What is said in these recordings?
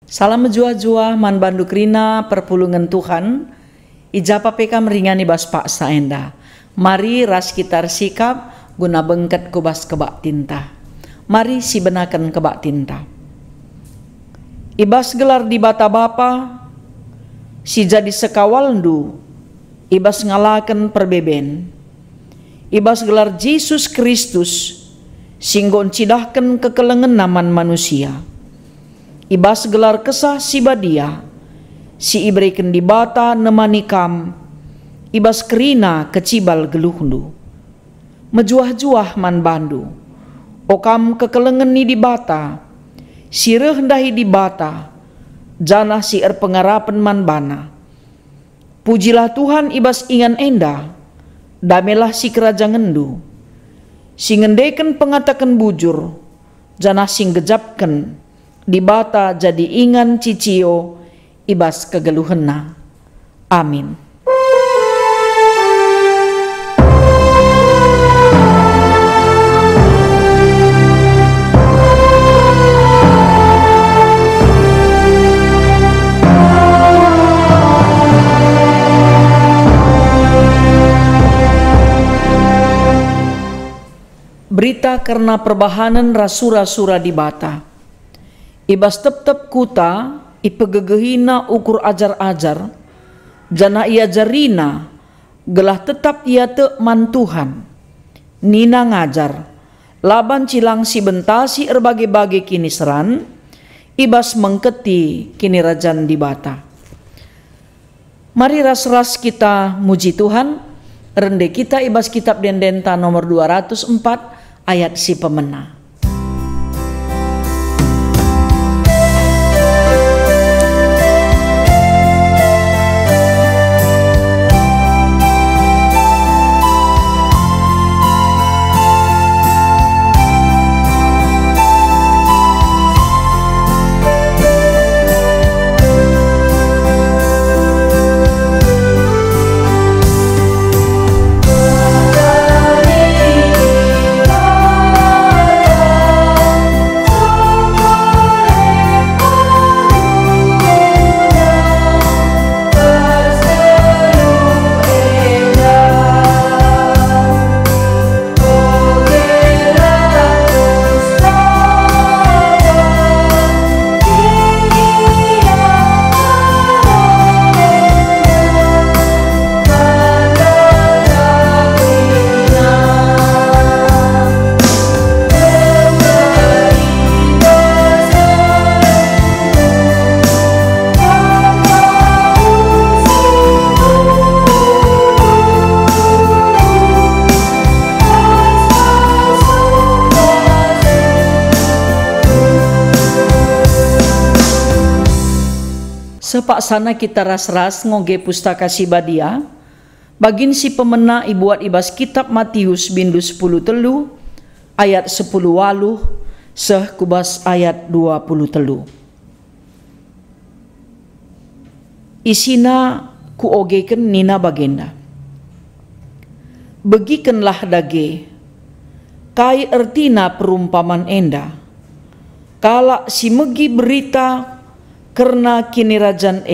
Salam jua-jua man banduk rina perpulungan Tuhan. Ijapa peka meringani bas pak saenda. Mari ras kitar sikap guna bengket kubas kebak tinta. Mari si benakan kebak tinta. Ibas gelar di bata bapa, si jadi sekawal ndu. Ibas ngalakan perbeben. Ibas gelar Yesus Kristus, singgon cidahkan kekelengan naman manusia. Ibas gelar kesah si badia, si iberikan di bata nemanikam, ibas kerina kecibal geluhndu. Mejuah-juah man bandu, okam kekelengan ni di bata, si rehendahi di bata, janah si pengarapan man bana. Pujilah Tuhan ibas ingan enda, damelah si kerajaan ngendu, si ngendeken pengatakan bujur, janah sing gejapkan, di bata jadi ingan cicio ibas kegeluhenna. Amin. Berita karena perbahanan rasura-sura di bata. Ibas tep-tep kuta, ipegegehina ukur ajar-ajar, jana ia jarina, gelah tetap ia te man Tuhan. Nina ngajar, laban cilang si bentasi erbage-bage kini seran, ibas mengketi kini rajan di bata. Mari ras-ras kita muji Tuhan, rende kita ibas kitab Dendenta nomor 204 ayat si pemena. Sepak sana kita ras-ras ngoge pustaka si badia, bagin si pemena ibuat ibas kitab Matius bindu 10 telu, ayat 10 waluh, seh kubas ayat 20 telu. Isina ku ogeken nina bagenda. Begikenlah dage, kai ertina perumpaman enda, kala si megi berita karena kini rajan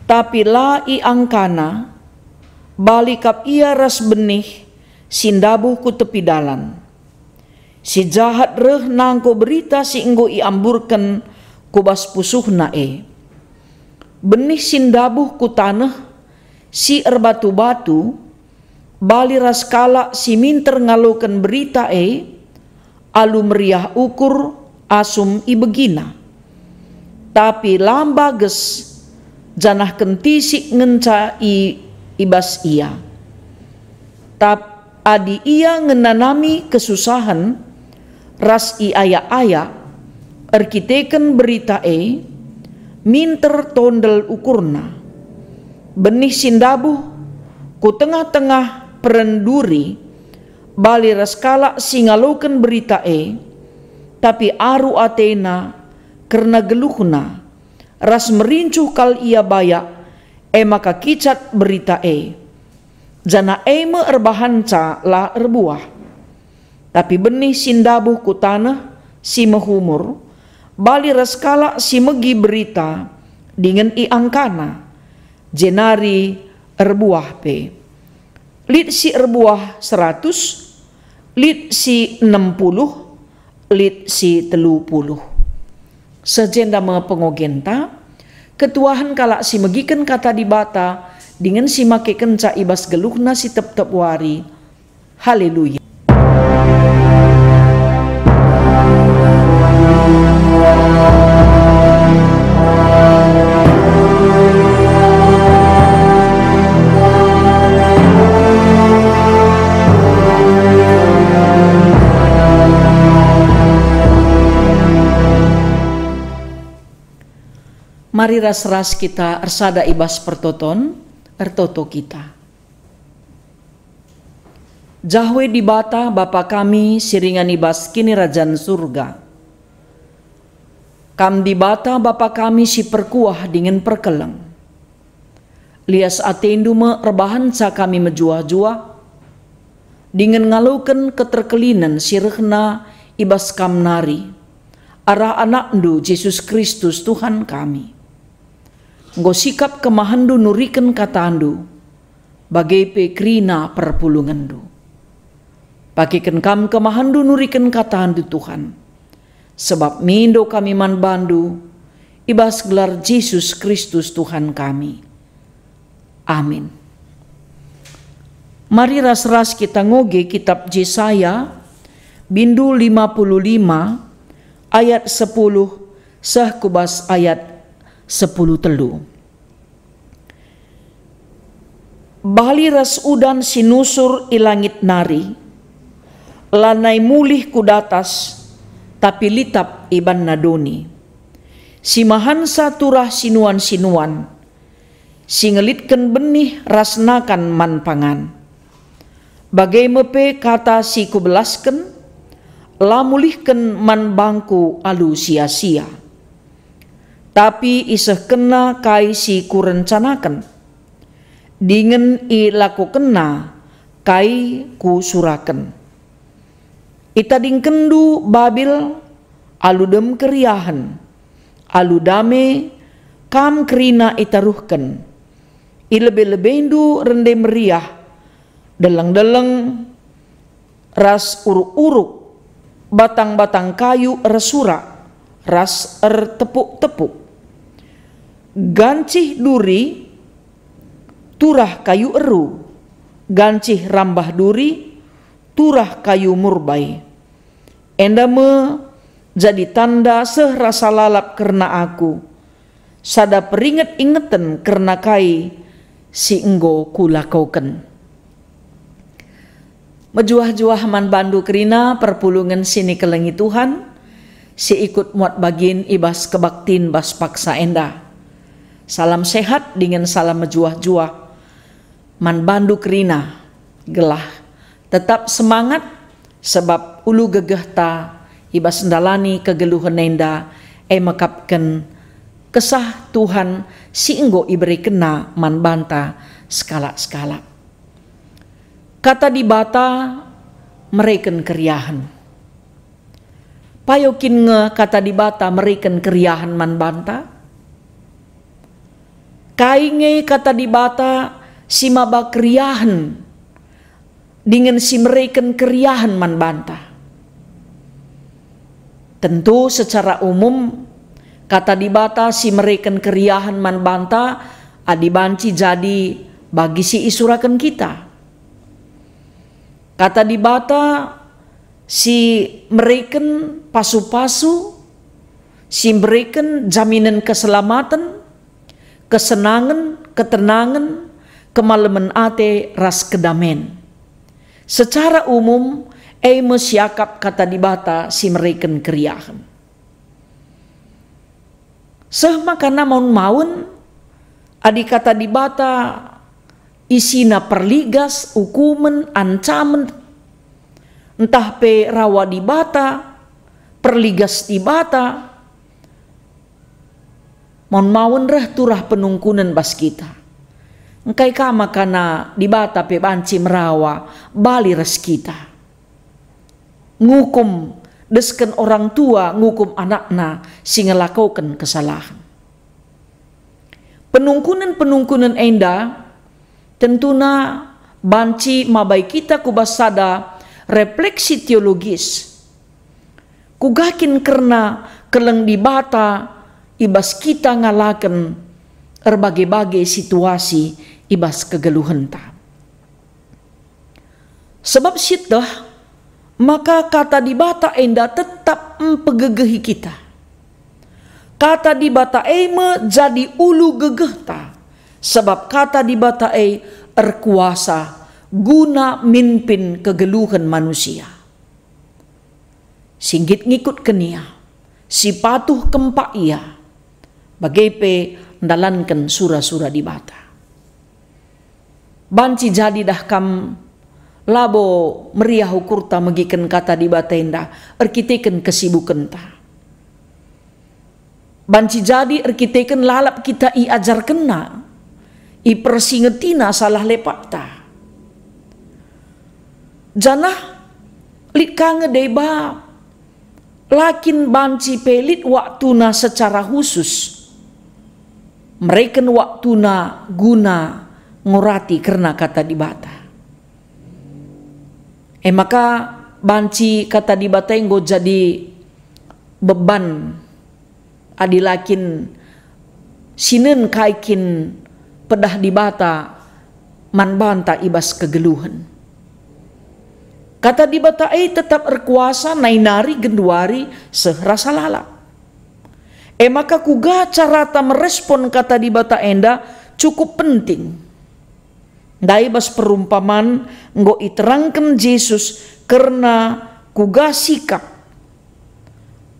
tapi la i angkana balikap ia ras benih sindabuh ku tepi dalan. Si jahat reh nangko berita si enggo i amburkan kubas pusuhna benih sindabuh ku tanah si erbatu-batu bali ras kala si minter ngalokan berita alu meriah ukur asum i begina. Tapi lambages janah kentisik ngenca ibas ia. Tap adi ia ngenanami kesusahan ras i aya-aya erkiteken berita minter tondel ukurna. Benih sindabuh ku tengah-tengah perenduri bali ras kala singaloken berita tapi aru atena karena geluhna ras merincuh kal ia bayak maka kicat berita jana me erbahanca la erbuah. Tapi benih sindabuh ku tanah si mehumur bali raskala si megi berita dengan i angkana jenari erbuah pe. Lit si erbuah 100, lit si 60, lit si 30. Sejenda pengogenta, ketuahan kalak si megiken kata di bata, dengan si make kenca ibas geluhna si tep-tep wari. Haleluya. Mari ras-ras kita ersada ibas pertoton, ertoto kita. Jahwe di bata Bapa kami siringan ibas kini rajan surga. Kam di bata Bapa kami si perkuah dengan perkeleng. Lias atendu me rebahan sa kami menjua-jua. Dengan ngalukan keterkelinan sirehna ibas kam nari. Arah anakndu Yesus Kristus Tuhan kami. Nggo sikap kemahandu nuriken katandu, bagai pekrina perpulungandu. Pakiken kam kemahandu nuriken katandu Tuhan, sebab mindo kami man bandu, ibas gelar Yesus Kristus Tuhan kami. Amin. Mari ras-ras kita ngoge kitab Yesaya, bindu 55, ayat 10, sah kubas ayat 10 telu. Bali ras udan sinusur ilangit nari, lanai mulih kudatas, tapi litap iban nadoni. Simahansa turah sinuan-sinuan, singelitken benih rasnakan man pangan. Bagai mepe kata si kubelasken, lamulihken man bangku alu sia-sia. Tapi iseh kena kai si kurencanakan, dingen i laku kena kai ku suraken. Ita ding kendu babil alu dem keriahan, alu dame kam kerina itaruhken. I lebe-lebendu rende meriah, deleng-deleng ras uruk-uruk, batang-batang kayu resura, ras tepuk-tepuk. Gancih duri, turah kayu eru, gancih rambah duri, turah kayu murbai. Endame jadi tanda sehrasa lalap karena aku, sada peringet-ingeten karena kai si enggo kulakauken. Mejuah-juah man bandu kerina perpulungan sini kelengi Tuhan, si ikut muat bagin ibas kebaktin bas paksa enda. Salam sehat dengan salam mejuah-juah. Man bandu kerina gelah tetap semangat sebab ulu gegehta ibas ndalani kegeluhan enda mekapken kesah Tuhan si enggo iberi kena man banta skala-skala. Kata di bata mereken keriahan. Payokin nge kata di bata mereken keriahan man banta. Kainge kata di bata si maba keriahan dengan si mereken keriahan man banta. Tentu secara umum kata di bata si mereken keriahan man banta adibanci jadi bagi si isurakan kita. Kata di bata si mereken pasu-pasu, si mereken jaminan keselamatan, kesenangan, ketenangan, kemalaman ate ras kedamen. Secara umum, mesiakap kata di bata si mereken keriahan. Sehmakana maun-maun, adi kata di bata isina perligas, hukuman, ancaman, entah pe rawa di bata, perligas di bata, mon maun reh turah penungkunan bas kita. Engkai kama kana di bata pe banci merawa bali res kita. Ngukum desken orang tua ngukum anakna si ngelakukan kesalahan. Penungkunan enda tentuna banci mabai kita kubasada refleksi teologis. Kugakin karena keleng di bata ibas kita ngalaken berbagai-bagai situasi ibas kegeluhan ta. Sebab sitah maka kata di bata enda tetap mempegegehi kita. Kata di bata me jadi ulu gegeh ta. Sebab kata di bata erkuasa guna mimpin kegeluhan manusia. Singgit ngikut kenia, si patuh kempak ia, bagai pe ndalankan sura-sura di bata. Banci jadi dah kam labo meriah ukurta megiken kata di bata enda, erkiteken kesibukan ta. Banci jadi erkiteken lalap kita i ajar kena, i persingetina salah lepak ta. Janah likange deba lakin banci pelit waktuna secara khusus. Mereka waktuna guna ngurati karena kata di bata. Maka banci kata di bata yang jadi beban adilakin sinen kaikin pedah di bata man banta ibas kegeluhan. Kata di bata tetap erkuasa nainari genduari serasa lalap. Maka kuga carata merespon kata di bata enda cukup penting. Dai bas perumpaman nggo iterangkan Yesus karena kuga sikap.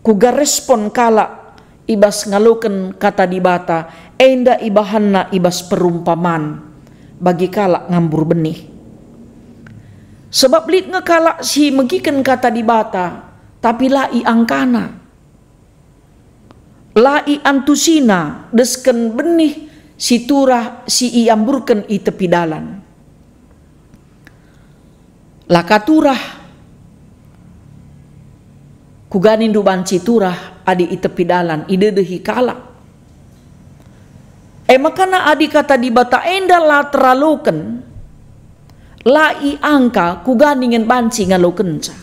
Kuga respon kala ibas ngaluken kata di bata enda ibahanna ibas perumpaman bagi kala ngambur benih. Sebab lit ngekala si megiken kata di bata tapi lai angkana. Lai antusina desken benih si turah si iamburken i tepi dalan. Laka turah kuganin du banci turah adi i tepi dalan idedehi kala. Makana adi kata di bata enda la terlaluken lai angka kuganingen banci ngaloken ca.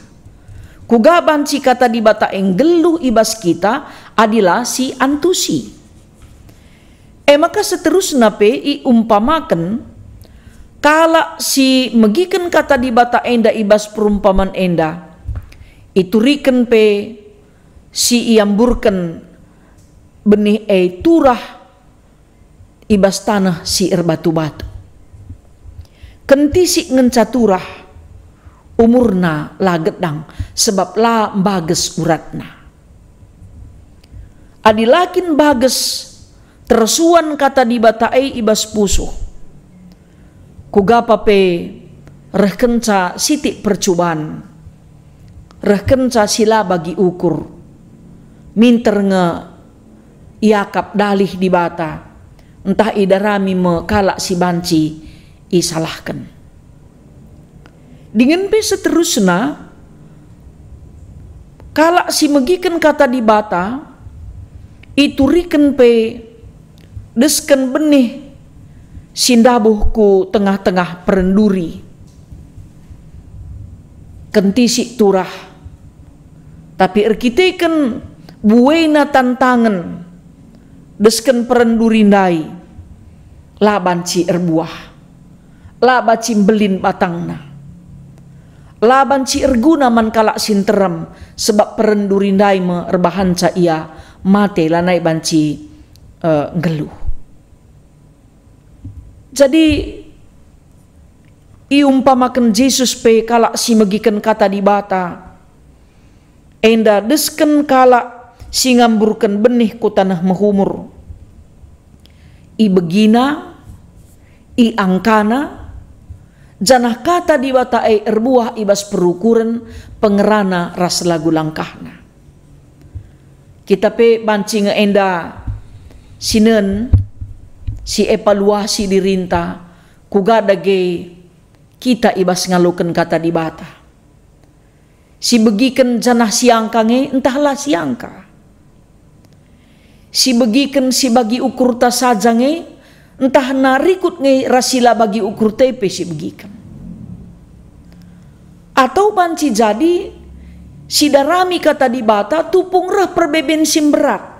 Kuga banci kata di bata enggeluh ibas kita adalah si antusi. Maka seterusnya pe i umpamakan kala si megiken kata di bata enda ibas perumpaman enda ituriken pe si iamburken benih turah ibas tanah si erbatu-batu. Kenti si ngencaturah umurna la gedang sebab la bages uratna. Adilakin bages tersuan kata di bata ibas pusuh. Kugapa pe reh kenca sitik percobaan. Reh kenca sila bagi ukur. Minter nge iakap dalih di bata. Entah idarami me kalak si banci isalahkan. Dengan pe seterusnya kalak si megiken kata di bata ituriken pe desken benih sindabuhku tengah-tengah perenduri kentisik turah tapi erkiteken buena tantangan desken perenduri ndai la banci erbuah la baci belin batangna laban ci erguna man kalak sinterem sebab perendurindai me erbahanca ia mate lanai banci geluh. Jadi iumpamakan Yesus pe kalak si megiken kata di bata enda desken kalak si ngamburken benih ku tanah mehumur i begina i angkana janah kata di bata erbuah ibas perukuran pengerana ras lagu langkahna. Kita pe banci ngeenda sinen si evaluasi dirinta kuga dage kita ibas ngaluken kata di bata. Si begiken janah siangka nge entahlah siangka. Si begiken si bagi ukur ta saja nge entah narikut nge rasila bagi ukur tepe si begiken. Atau banci jadi si darami kata di bata tupung reh perbeben simberat.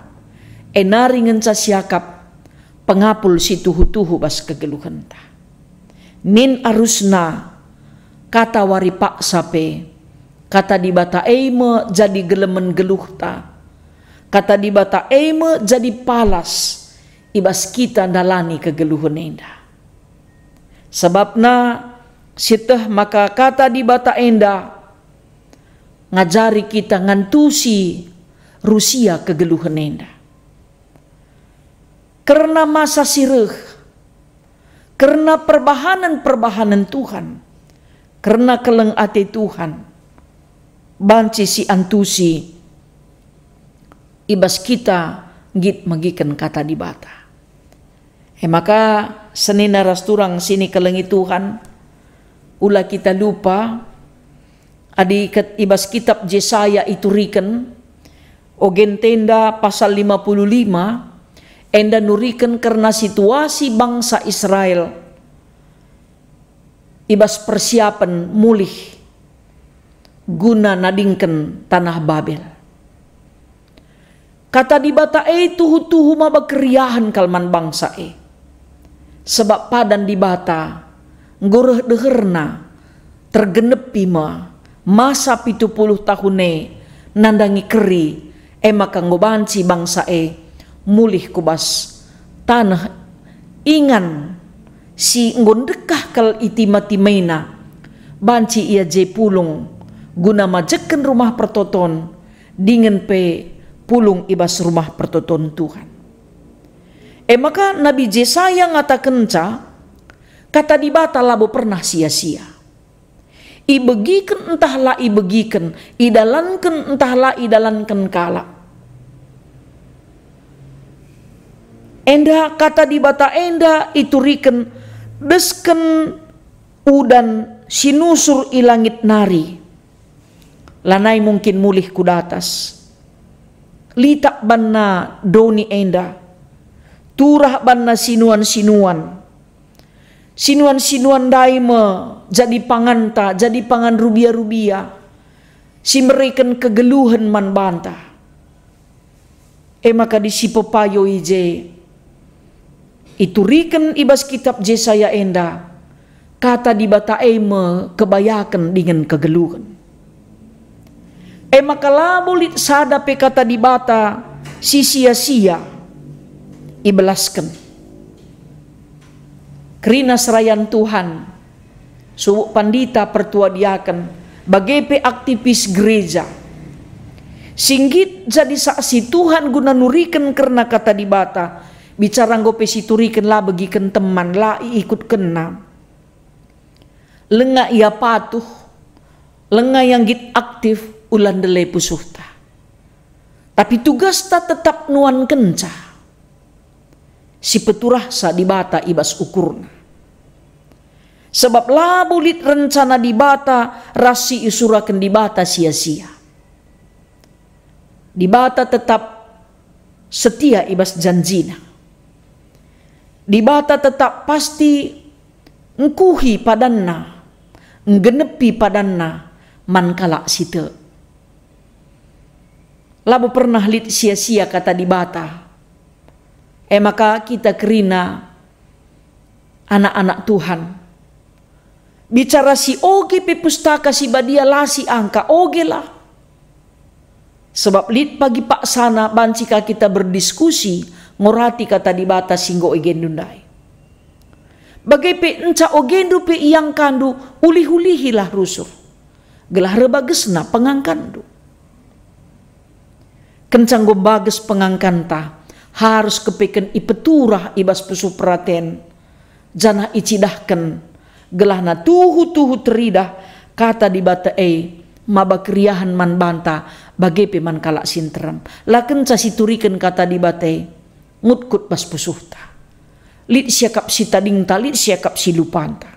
Enari ngenca siakap pengapul si tuhu-tuhu bas kegeluhan ta. Min arusna kata wari pak sape, kata di bata eime jadi gelemen geluh ta. Kata di bata eime jadi palas ibas kita dalani kegeluhan enda. Sebabna siteh maka kata di bata enda ngajari kita ngantusi Rusia kegeluhan enda. Karena masa sireh, karena perbahanan Tuhan, karena keleng ate Tuhan, banci si antusi, ibas kita git magikan kata di bata. Maka senina rasturang sini kelengi Tuhan, ulah kita lupa, adi ibas kitab Yesaya itu riken, ogen tenda pasal 55, enda nuriken karena situasi bangsa Israel ibas persiapan mulih guna nadingken tanah Babel. Kata di bata tuhu-tuhu maba keriahan kalman bangsa sebab padan di bata ngoreh deherna tergenepi masa 70 tahun nandangi keri maka ngobanci bangsa mulih kubas tanah ingan si ngondekah kal itima-timaina banci ia je pulung guna majeken rumah pertoton dingin pe pulung ibas rumah pertoton Tuhan. Maka Nabi Yesaya ngatakenca kata di bata labo pernah sia-sia. Ibegiken entahlah ibegiken, idalanken entahlah idalanken kala. Enda kata di bata enda itu riken desken udan sinusur ilangit nari. Lanai mungkin mulih kudatas. Litak banna doni enda. Turah banna sinuan-sinuan. Sinuan-sinuan daime jadi panganta, jadi pangan rubia-rubia. Si mereken kegeluhan man banta. Maka di si pepayo ije itu riken ibas kitab Yesaya enda kata di bata eime kebayakan dengan kegeluhan. Maka labolit sadape kata di bata si sia-sia ibelaskan. Kerina serayan Tuhan suwuk pandita pertua diaken bagepe aktivis gereja singgit jadi saksi Tuhan guna nuriken karena kata di bata bicara ngope situriken lah begiken teman lah ikut kena lenga ia patuh lenga yang git aktif ulan dele pusuhta tapi tugas ta tetap nuan kenca si peturah sa di bata ibas ukurna sebab labulit rencana di bata rasi isuraken di bata sia-sia di bata tetap setia ibas janjina. Di bata tetap pasti ngkuhi padanna, nggenepi padanna mankala site. Labu pernah lit sia-sia kata di bata. Maka kita kerina anak-anak Tuhan. Bicara si oge pe pustaka si badia lasi angka oge lah. Sebab lit pagi pak sana bancika kita berdiskusi ngorati kata di bata singgo egendundai. Bagai pe enca ogendu pe iyang kandu ulih-ulihilah rusur. Gelah rebagesna pengangkandu. Kencang bages pengangkanta harus kepeken ipeturah ibas pesupraten. Jana icidahken gelah na tuhu-tuhu teridah kata di bata maba kriahan man banta bagai pe man kalak sinteram. Laken situriken kata di bata ngutkut pas pusuhta. Lit siakap si tadingta, lit siakap si lupanta.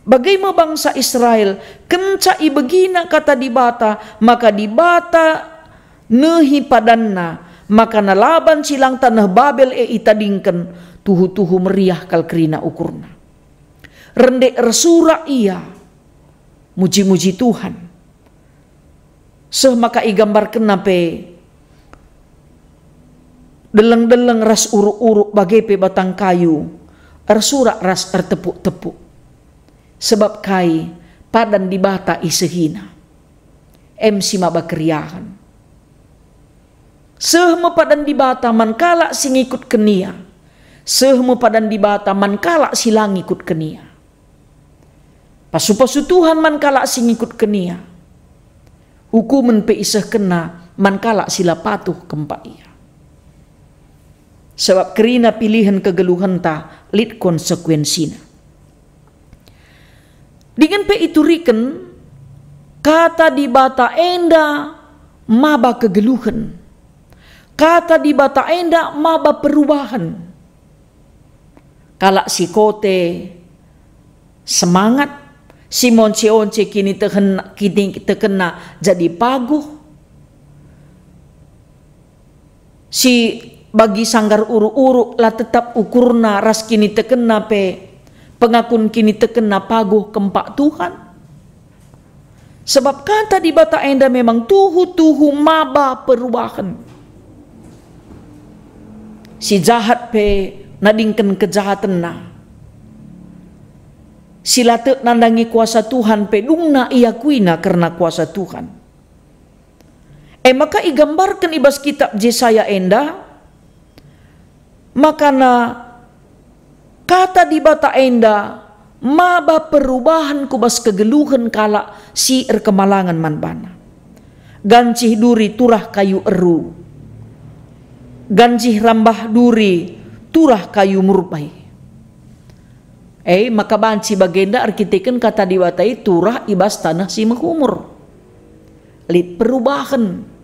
Bagaimana bangsa Israel kenca ibegina kata dibata, maka dibata nehi padanna, maka nalaban silang tanah Babel itadingken tuhu-tuhu meriah kalkrina ukurna. Rendek resura ia muji-muji Tuhan. Seh maka igambarkan nape deleng-deleng ras uruk-uruk bagai pe batang kayu, resura ras ertepuk-tepuk. Sebab kai padan dibata isehina. MC mabakeriahan. Sehmu padan dibata mankala sing ikut kenia. Sehmu padan dibata mankala silang ikut kenia. Pasu-pasu Tuhan mankala sing ikut kenia. Hukuman pe iseh kena mankala sila patuh kempa ia. Sebab kerina pilihan kegeluhan ta lit konsekuensina. Dengan pe ituriken kata dibata enda maba kegeluhan. Kata dibata enda maba perubahan. Kalak si kote semangat, si monce-once kini terkena jadi paguh. Si bagi sanggar uruk-uruk lah tetap ukurna ras kini terkena pe pengakun kini terkena paguh kempak Tuhan. Sebab kata dibata enda memang tuhu-tuhu maba perubahan. Si jahat pe nadingken kejahatan na. Sila te nandangi kuasa Tuhan pe dungna ia kuina karena kuasa Tuhan. Maka igambarkan ibas kitab Yesaya enda, maka na kata dibata enda maba perubahan kubas kegeluhan kala si kemalangan manbana. Gancih duri turah kayu eru. Gancih rambah duri turah kayu murbai. Maka banci bagenda arkiteken kata diwatai turah ibas tanah si menghumur. Lit perubahan.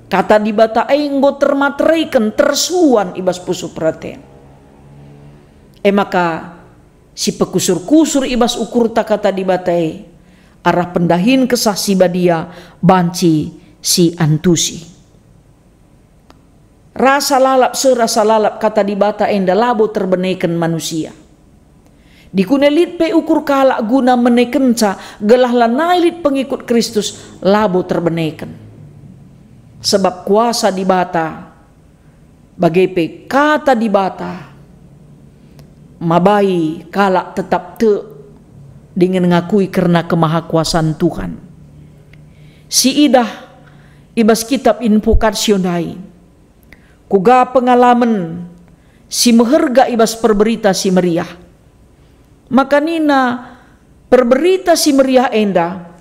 Kata dibata enggo termateraikan tersuan ibas pusu perhatian. Maka si pekusur-kusur ibas ukur tak kata dibatai arah pendahin kesah si badia banci si antusi. Rasa lalap serasa lalap kata dibata enda labo terbenaikan manusia. Dikunelit pe ukur kalak guna menekenca gelah lanailit pengikut Kristus labo terbenaikan. Sebab kuasa dibata bagai pe kata dibata mabai kalak tetap te dengan ngakui karena kemahakuasaan Tuhan. Si idah ibas kitab invokasionai kuga pengalaman si meherga ibas perberita si meriah. Maka nina perberita si meriah enda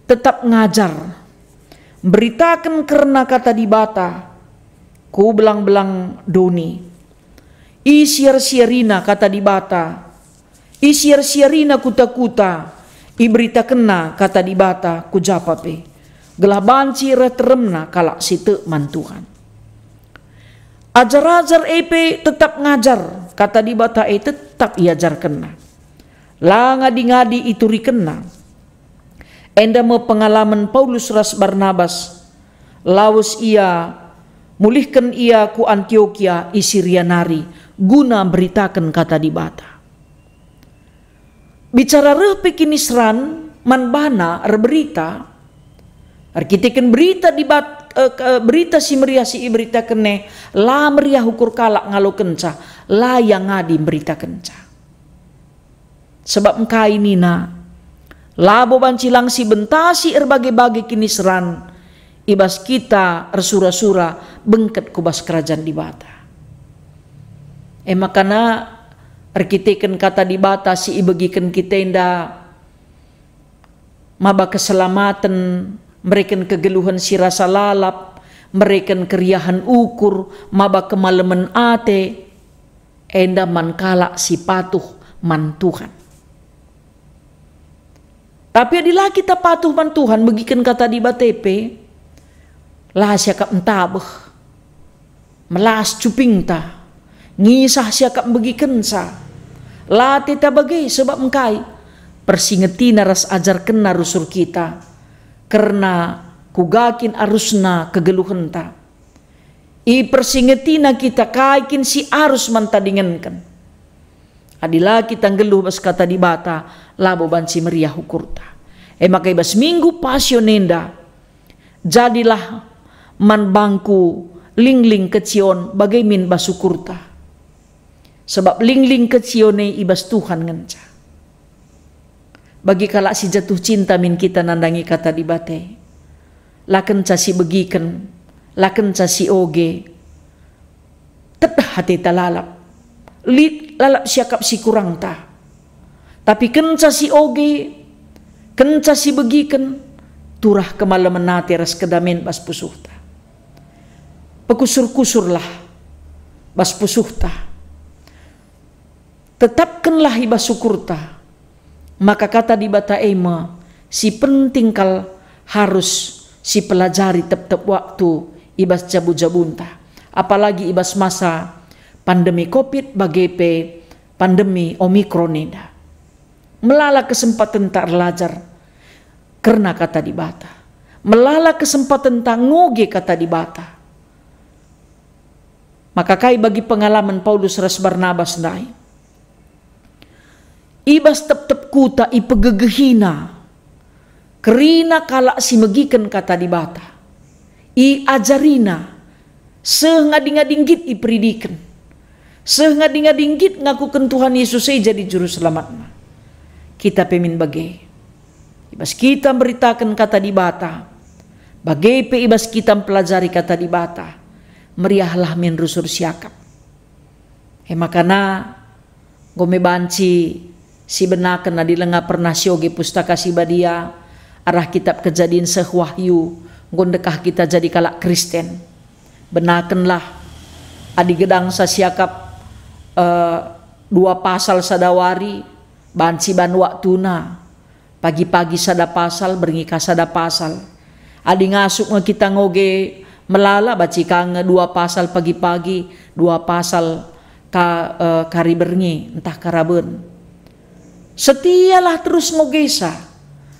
tetap ngajar. Beritakan karena kata dibata ku belang-belang doni. Isiar-siarina kata dibata. Isiar-siarina kuta-kuta. Iberita kena kata dibata ku japape. Gelah banci reteremna kalak situ mantuhan. Ajar-ajar EP tetap ngajar. Kata dibata tetap iajar kena. La ngadi-ngadi ituri kena. Enda me pengalaman Paulus ras Barnabas. Laus ia mulihkan ia ku Antioquia isirianari. Guna beritakan kata dibata. Bicara reh pekinisran manbana berita. Arkiteken berita berita si meriah si berita kene la meriah ukur kalak ngalo kenca la yang ngadi berita kenca. Sebab engkai nina labo bancilang si bentasi erbagi-bagi kinisran ibas kita ersura-sura bengket kubas kerajaan dibata. Makana arkiteken kata dibata si ibegiken kita inda maba keselamatan mereka kegeluhan si rasa lalap, mereka keriahan ukur, maba kemalaman ate, enda mankala si patuh man Tuhan. Tapi adilah kita patuh man Tuhan, begikan kata di batepe, lah siakap entabeh, melas cuping ta, ngisah siakap begikan sa, lah tita bagai sebab engkai, persingetina ras ajarkan na rusur kita, karena kugakin arusna kegeluhenta. I persingetina kita kaikin si arus mantadingenkan. Adilah kita geluh bas kata di bata, labo banci meriah hukurta. Makai bas minggu pasionenda, jadilah man bangku lingling kecion bagai min basukurta. Sebab lingling kecione ibas Tuhan ngenca. Bagi kalak si jatuh cinta min kita nandangi kata di bate. Laken si begiken, laken si oge. Tedah hati talalap. Lalap siakap si kurang ta. Tapi kenca si oge, kenca si begiken, turah kemalaman nati ras kedamen bas pusuhta. Pekusur-kusurlah bas pusuhta. Tetapkanlah ibas syukurta. Maka kata di bata ema, si penting kal harus si pelajari tep-tep waktu ibas jabu-jabunta. Apalagi ibas masa pandemi COVID bagai pandemi Omikron ini. Melala kesempatan tak belajar karena kata di bata. Melala kesempatan tak ngoge kata di bata. Maka kai bagi pengalaman Paulus ras Barnabas nai. Ibas tep-tep kuta ipegegehina. Kerina kalak si megiken kata di bata. I ajarina. Sengading-adinggit iperidiken. Sengading-adinggit ngakukan Tuhan Yesus jadi juru selamatna. Kita pemin bagai. Ibas kita beritakan kata di bata. Bagai pe ibas kita pelajari kata di bata. Meriahlah min rusur siakap. Makana gome banci si benakan na dilengah pernah sioge pustaka si badia arah kitab Kejadian sehwahyu gondekah kita jadi kalak Kristen. Benakanlah adi gedang sa siakap 2 pasal sadawari banci ban waktuna pagi-pagi sada pasal berngi ka sada pasal adi ngasuk nga kita ngoge melala baci kang 2 pasal pagi-pagi 2 pasal kari berngi entah karaben. Setialah terus ngogesa.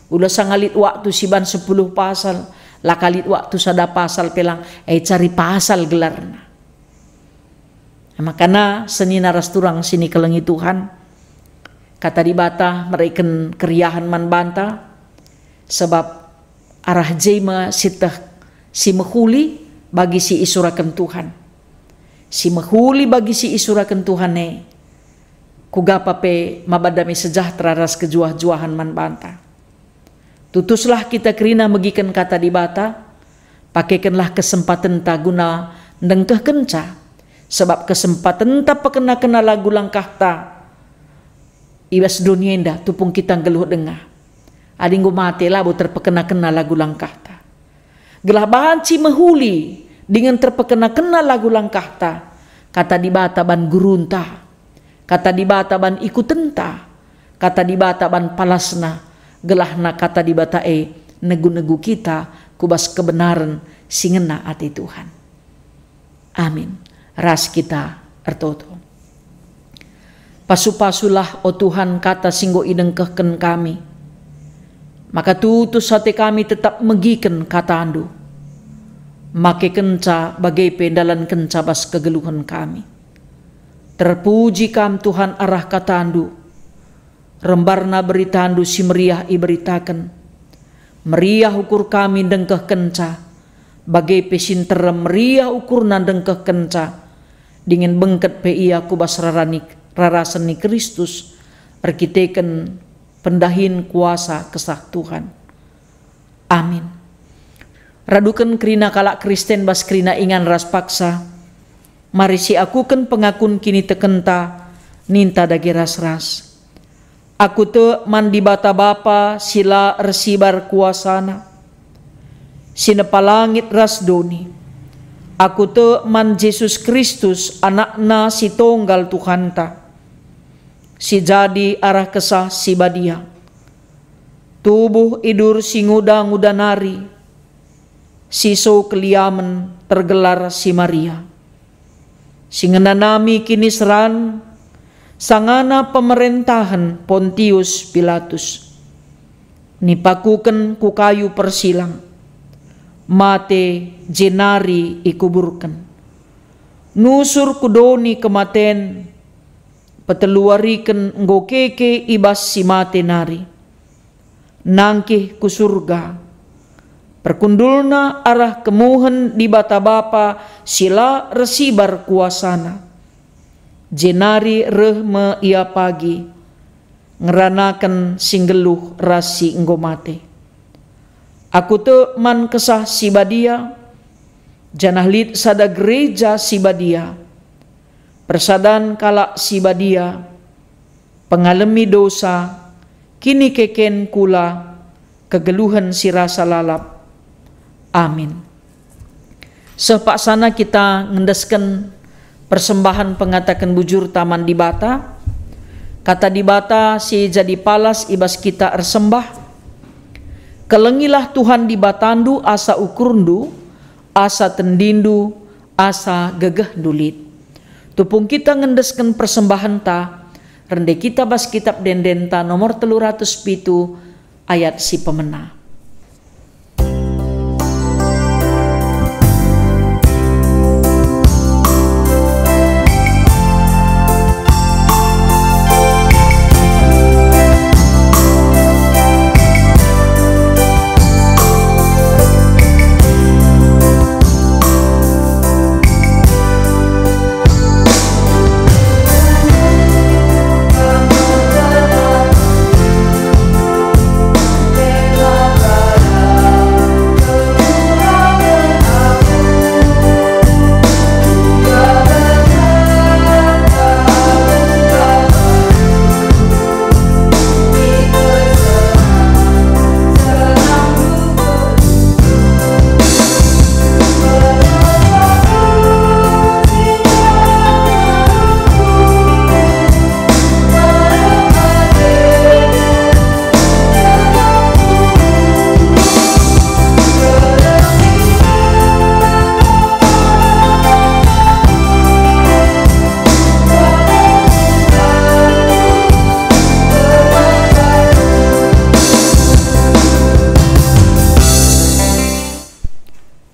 Udah sangalit waktu siban 10 pasal. Lakalit waktu sada pasal pelang. Cari pasal gelarna. Makanya seni naras turang sini kelengi Tuhan. Kata di bata mereken keriahan man banta. Sebab arah jema sitah si mehuli bagi si isurakan Tuhan. Si mehuli bagi si isurakan Tuhan kugapa pe mabadami sejahtera ras kejuah-juahan man banta. Tutuslah kita kerina megikan kata di bata, pakaikanlah kesempatan ta guna ndengkeh kenca, sebab kesempatan ta pakena-kena lagu langkah ta, ibas dunia indah tupung kita geluh dengah. Adinggu mati labu terpekena-kena lagu langkah ta. Gelah banci mehuli dengan terpekena-kena lagu langkah ta, kata di bata ban gurunta. Kata di bata ban ikutenta, kata di bata ban palasna, gelahna kata di bata negu-negu kita kubas kebenaran singena ati Tuhan. Amin. Ras kita ertoto. Pasu-pasulah o Tuhan kata singgo idengkehken kami. Maka tutus hati kami tetap megiken kata andu. Make kenca bagai pendalan kenca bas kegeluhan kami. Terpuji kam Tuhan arah katandu. Rembarna beritandu si meriah iberitakan. Meriah ukur kami dengkeh kenca. Bagai pesin terem meriah ukurna dengkeh kenca. Dingin bengket pe ia kubas rarasani Kristus. Arkiteken pendahin kuasa kesah Tuhan. Amin. Radukan kerina kalak Kristen bas kerina ingan ras paksa. Mari si aku kan pengakun kini tekenta ninta dagi ras-ras. Aku te mandi bata bapa sila resibar kuasana. Sinepalangit ras doni. Aku te man Yesus Kristus anakna si tonggal Tuhanta. Si jadi arah kesah si badia. Tubuh idur si nguda-nguda nari. Siso keliamen tergelar si Maria. Singenanami kini seran sangana pemerintahan Pontius Pilatus. Nipakuken ku kayu persilang, mate jenari ikuburkan. Nusur kudoni kematen, peteluariken ngokeke ibas si mate nari. Nangkih ku surga, perkundulna arah kemuhen di bata bapa sila resibar kuasana. Jenari reh me ia pagi, ngeranakan singgeluh rasi enggo mate. Aku te man kesah si badia, janah lid sada gereja si badia, persadan kalak si badia, pengalami dosa, kini keken kula, kegeluhan si rasa lalap. Amin. Sepaksana kita ngendesken persembahan pengatakan bujur taman di bata. Kata di bata si jadi palas ibas kita ersembah. Kelengilah Tuhan di batandu asa ukurndu, asa tendindu, asa gegeh dulit. Tupung kita ngendesken persembahan ta, rende kita bas kitab dendenta nomor 307 ayat si pemena.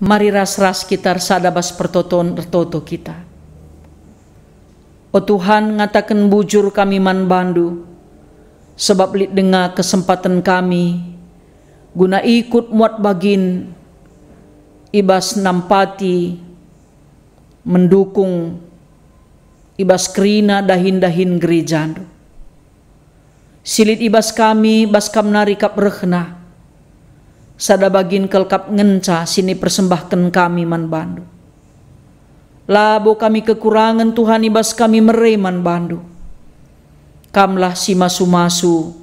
Mari ras-ras kita sadabas pertoton ertoto kita. O Tuhan, ngatakan bujur kami man bandu, sebab lit dengar kesempatan kami, guna ikut muat bagin, ibas nampati, mendukung, ibas kerina dahin-dahin gerejandu. Silit ibas kami, bas kam narikap rehna, sada bagin kelkap ngenca sini persembahkan kami man bandu. Labo kami kekurangan Tuhan ibas kami mereman bandu. Kamlah si masu-masu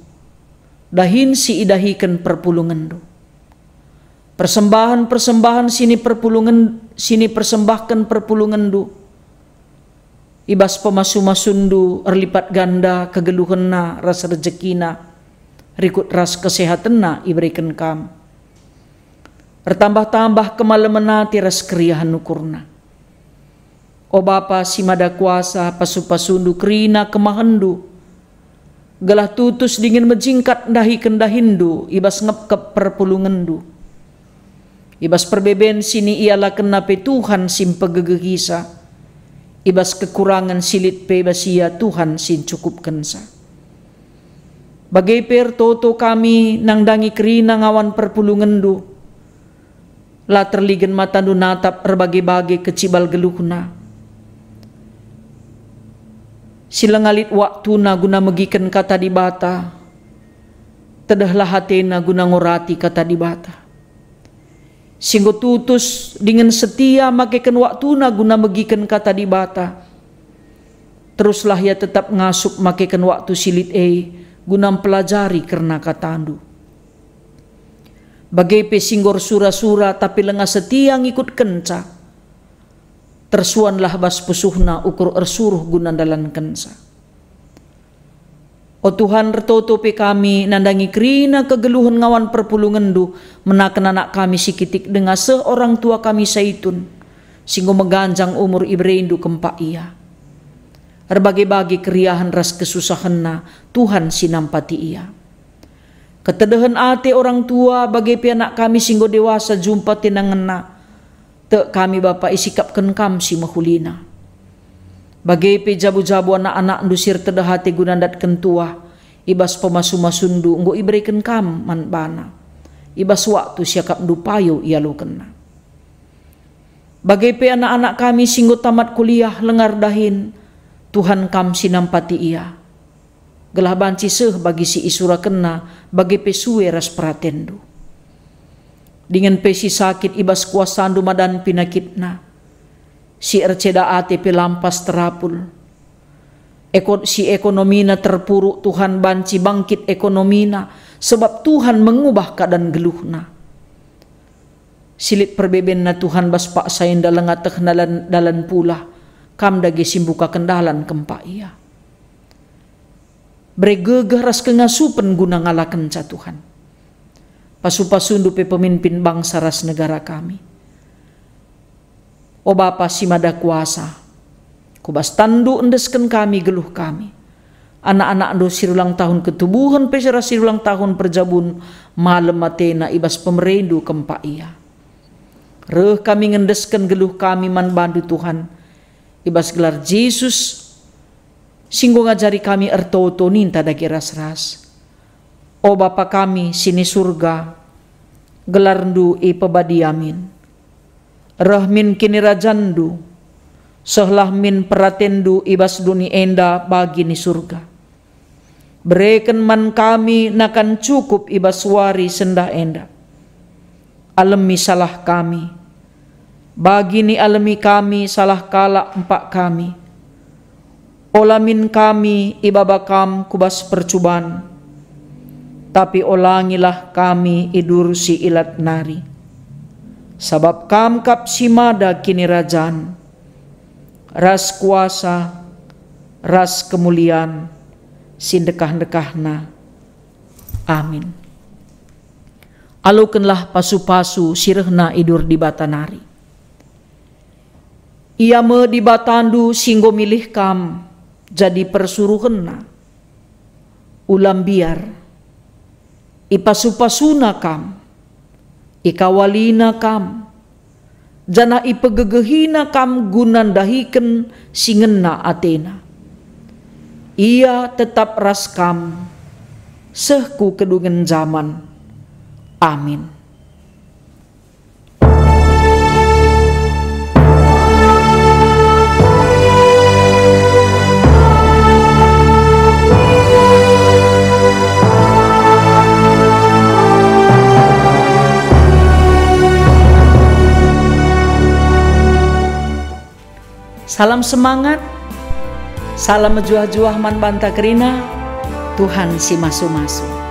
dahin si idahikan perpulungan du. Persembahan sini persembahkan perpulungan du. Ibas pemasu-masundu erlipat ganda kegeluhanna rasa rezekina rikut ras kesehatanna iberikan kam. Bertambah-tambah kemalemena tiras keriahan nukurna. O Bapa si mada kuasa pasu-pasundu kerina kemahendu. Galah tutus dingin mejingkat dahi kendahindu ibas ngepkep perpulungendu. Ibas perbeben sini ialah kenape Tuhan sim pegegehisa. Ibas kekurangan silit pebasia Tuhan sin cukup kensa. Bagai per toto kami nang dangi kerina ngawan perpulungendu. La terligen matandu natap berbagai-bagai kecibal geluhna. Sila ngalit waktuna guna megikan kata di bata. Tedahlah hatena guna ngorati kata di bata. Singgo tutus dengan setia makekan waktuna guna megikan kata di bata. Teruslah ya tetap ngasup makekan waktu silit guna pelajari karena katandu. Bagai pesinggor sura-sura tapi lengah setia ngikut kenca. Tersuanlah bas pesuhna ukur ersuruh guna dalan kensa. O Tuhan retotope kami nandangi kerina kegeluhan ngawan perpulungendu menakan anak kami sikitik dengan seorang tua kami saitun singgo meganjang umur ibreindu kempak ia. Erbagi-bagi keriahan ras kesusahan na Tuhan sinampati ia. Ketedahan ate orang tua bagi pianak kami singgo dewasa jumpa tinangena. Te kami Bapa isikapkan kam si mahulina. Bagi pe jabu-jabu anak-anak ndusir tedahati gunandat kentua. Ibas pemasu-masundu nggo iberikan kam man bana. Ibas waktu siakap ndu payo ia lo kena. Bagi pe anak-anak kami singgo tamat kuliah lengar dahin. Tuhan kam sinampati ia. Gelah banci seh bagi si isura kena. Bagi pe suwe ras pratendu. Dengan pe si sakit ibas kuasandu madan pinakitna. Si erceda ate pe lampas terapul. Si ekonomina terpuruk Tuhan banci bangkit ekonomina. Sebab Tuhan mengubah keadaan geluhna. Silit perbeben na Tuhan bas pak sayin dalang ateh dalan pula. Kam dagi simbuka kendalan kempa ia. Bregegah ras kengasupen guna ngalakan ca Tuhan. Pasu-pasundu pe pemimpin bangsa ras negara kami. O Bapa si mada kuasa. Kubas tandu endesken kami geluh kami. Anak-anak do sirulang tahun ketubuhan pesera sirulang tahun perjabun malam matena ibas pemerendu kempa ia. Reh kami ngendesken geluh kami man bandu Tuhan. Ibas gelar Yesus singgo ngajari kami ertoto ninta dagi ras-ras. O Bapa kami sini surga gelar ndu pebadiamin. Rahmin kini rajandu sehlah min peratendu ibas duni enda bagi ni surga. Berikan man kami nakan cukup ibas wari sendah enda. Alemi salah kami. Bagi ni alemi kami salah kala empak kami. Olamin kami ibabakam kubas percubaan. Tapi olangilah kami idur si ilat nari. Sabab kam kap simada kini rajan. Ras kuasa, ras kemuliaan, sindekah-dekahna. Amin. Alukanlah pasu-pasu sirehna idur di batanari. Ia me di batandu singgo milih kam jadi persuruhenna. Ulam biar, ipasu-pasuna kam, ikawalina kam, jana ipegegehina kam gunandahiken singenna atena. Ia tetap ras kam sehku kedungen zaman. Amin. Salam semangat, salam juah-juah man banta kerina, Tuhan si masu-masu.